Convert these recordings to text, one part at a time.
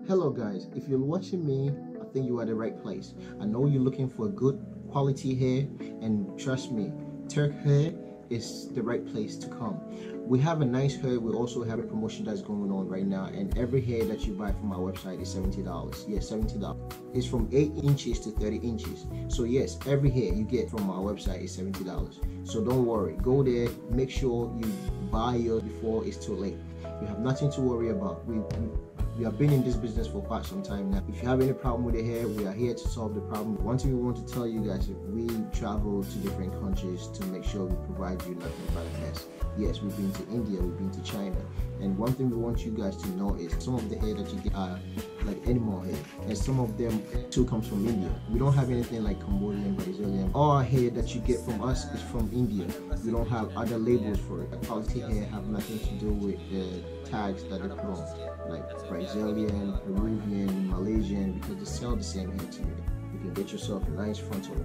Hello guys, if you're watching me, I think you are at the right place. I know you're looking for good quality hair, and trust me, Terkher is the right place to come. We have a nice hair. We also have a promotion that's going on right now, and every hair that you buy from our website is $70. Yes, $70. It's from 8 inches to 30 inches. So yes, every hair you get from our website is $70. So don't worry, go there, make sure you buy yours before it's too late. You have nothing to worry about. We have been in this business for quite some time now. If you have any problem with the hair, we are here to solve the problem. One thing we want to tell you guys is we travel to different countries to make sure we provide you nothing but the best. Yes, we've been to India, we've been to China. And one thing we want you guys to know is some of the hair that you get are like animal hair, and some of them too comes from India. We don't have anything like Cambodian, Brazilian. All our hair that you get from us is from India. We don't have other labels for it. Quality hair have nothing to do with the tags that they put on, like Brazilian, Peruvian, Malaysian, because they sell the same hair to you. You can get yourself a nice frontal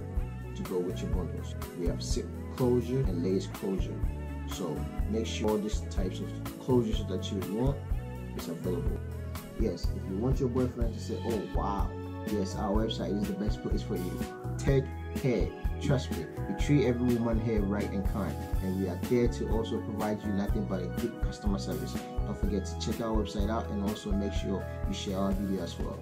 to go with your bundles. We have zip closure and lace closure. So make sure all these types of closures that you want is available. Yes, if you want your boyfriend to say, oh wow, yes, our website is the best place for you. Terkher, trust me, we treat every woman here right and kind, and we are there to also provide you nothing but a good customer service. Don't forget to check our website out, and also make sure you share our video as well.